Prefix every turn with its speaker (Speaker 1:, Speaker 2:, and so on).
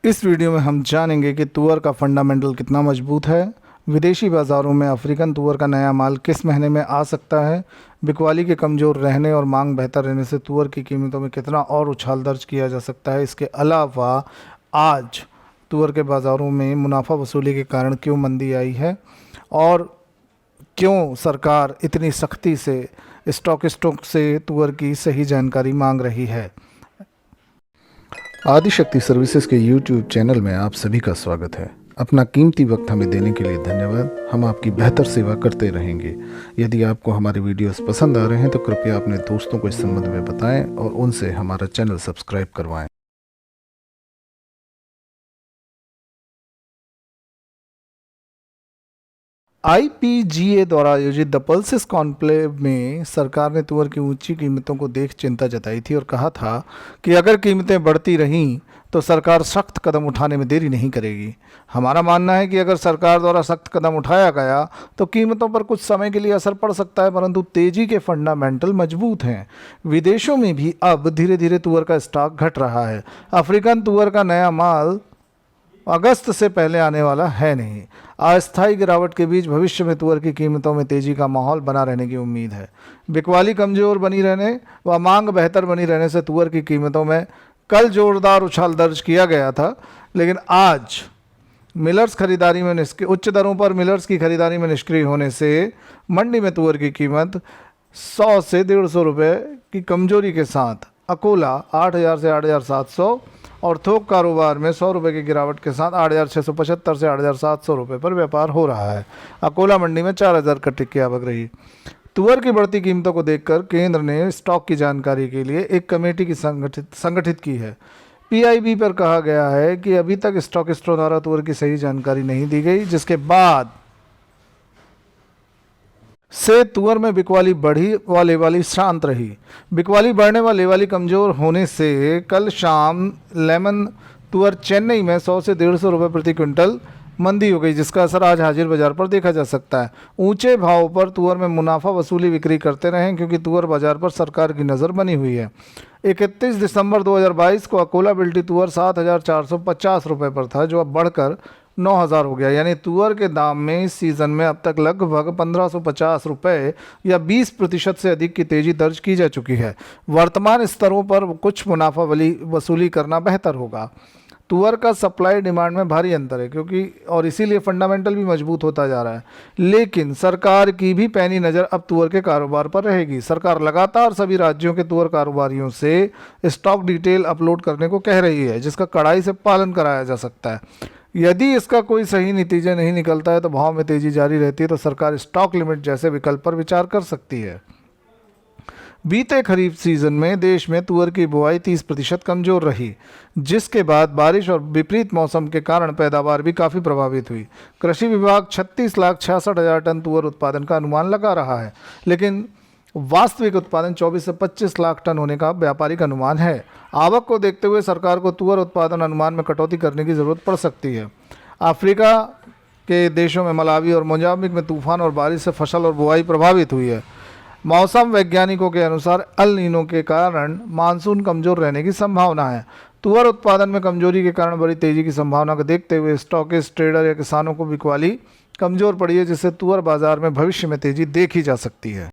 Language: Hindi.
Speaker 1: इस वीडियो में हम जानेंगे कि तुअर का फंडामेंटल कितना मजबूत है, विदेशी बाज़ारों में अफ्रीकन तुअर का नया माल किस महीने में आ सकता है, बिकवाली के कमज़ोर रहने और मांग बेहतर रहने से तुअर की कीमतों में कितना और उछाल दर्ज किया जा सकता है। इसके अलावा आज तुअर के बाज़ारों में मुनाफा वसूली के कारण क्यों मंदी आई है और क्यों सरकार इतनी सख्ती से स्टॉकिस्टों से तुअर की सही जानकारी मांग रही है। आदिशक्ति सर्विसेज के YouTube चैनल में आप सभी का स्वागत है। अपना कीमती वक्त हमें देने के लिए धन्यवाद। हम आपकी बेहतर सेवा करते रहेंगे। यदि आपको हमारे वीडियोस पसंद आ रहे हैं तो कृपया अपने दोस्तों को इस संबंध में बताएं और उनसे हमारा चैनल सब्सक्राइब करवाएं। IPGA द्वारा आयोजित द पल्सेस कॉन्क्लेव में सरकार ने तुअर की ऊंची कीमतों को देख चिंता जताई थी और कहा था कि अगर कीमतें बढ़ती रहीं तो सरकार सख्त कदम उठाने में देरी नहीं करेगी। हमारा मानना है कि अगर सरकार द्वारा सख्त कदम उठाया गया तो कीमतों पर कुछ समय के लिए असर पड़ सकता है, परंतु तेजी के फंडामेंटल मजबूत हैं। विदेशों में भी अब धीरे धीरे तुअर का स्टॉक घट रहा है। अफ्रीकन तुअर का नया माल अगस्त से पहले आने वाला है नहीं। अस्थायी गिरावट के बीच भविष्य में तुअर की कीमतों में तेजी का माहौल बना रहने की उम्मीद है। बिकवाली कमजोर बनी रहने व मांग बेहतर बनी रहने से तुअर की कीमतों में कल जोरदार उछाल दर्ज किया गया था, लेकिन आज मिलर्स खरीदारी में उच्च दरों पर मिलर्स की खरीदारी में निष्क्रिय होने से मंडी में तुअर की कीमत 100 से 150 रुपये की कमजोरी के साथ अकोला 8000 से 8700 और थोक कारोबार में 100 रुपये की गिरावट के साथ 8675 से 8700 रुपये पर व्यापार हो रहा है। अकोला मंडी में 4000 कट्टे की आवक रही। तुअर की बढ़ती कीमतों को देखकर केंद्र ने स्टॉक की जानकारी के लिए एक कमेटी की संगठित की है। PIB पर कहा गया है कि अभी तक स्टॉकिस्टों द्वारा तुअर की सही जानकारी नहीं दी गई, जिसके बाद से तुअर में बिकवाली बढ़ी व लेवाली शांत रही। बिकवाली बढ़ने व लेवाली कमज़ोर होने से कल शाम लेमन तुअर चेन्नई में 100 से 150 रुपये प्रति क्विंटल मंदी हो गई, जिसका असर आज हाजिर बाजार पर देखा जा सकता है। ऊंचे भाव पर तुअर में मुनाफा वसूली बिक्री करते रहें क्योंकि तुअर बाजार पर सरकार की नज़र बनी हुई है। 31 दिसंबर 2022 को अकोला बिल्टी तुअर 7450 रुपये पर था, जो अब बढ़कर 9000 हो गया। यानी तुअर के दाम में इस सीज़न में अब तक लगभग 1550 रुपये या 20% से अधिक की तेज़ी दर्ज की जा चुकी है। वर्तमान स्तरों पर कुछ मुनाफा वसूली करना बेहतर होगा। तुअर का सप्लाई डिमांड में भारी अंतर है क्योंकि और इसीलिए फंडामेंटल भी मजबूत होता जा रहा है, लेकिन सरकार की भी पैनी नज़र अब तुअर के कारोबार पर रहेगी। सरकार लगातार सभी राज्यों के तुअर कारोबारियों से स्टॉक डिटेल अपलोड करने को कह रही है, जिसका कड़ाई से पालन कराया जा सकता है। यदि इसका कोई सही नतीजा नहीं निकलता है तो भाव में तेजी जारी रहती है तो सरकार स्टॉक लिमिट जैसे विकल्प पर विचार कर सकती है। बीते खरीफ सीजन में देश में तुअर की बुआई 30% कमजोर रही, जिसके बाद बारिश और विपरीत मौसम के कारण पैदावार भी काफ़ी प्रभावित हुई। कृषि विभाग 36,66,000 टन तुअर उत्पादन का अनुमान लगा रहा है, लेकिन वास्तविक उत्पादन 24 से 25 लाख टन होने का व्यापारिक अनुमान है। आवक को देखते हुए सरकार को तुअर उत्पादन अनुमान में कटौती करने की ज़रूरत पड़ सकती है। अफ्रीका के देशों में मलावी और मोजाम्बिक में तूफान और बारिश से फसल और बुआई प्रभावित हुई है। मौसम वैज्ञानिकों के अनुसार अल नीनो के कारण मानसून कमज़ोर रहने की संभावना है। तुअर उत्पादन में कमजोरी के कारण बड़ी तेजी की संभावना को देखते हुए स्टॉकिस्ट, ट्रेडर या किसानों को बिकवाली कमज़ोर पड़ी है, जिससे तुअर बाजार में भविष्य में तेजी देखी जा सकती है।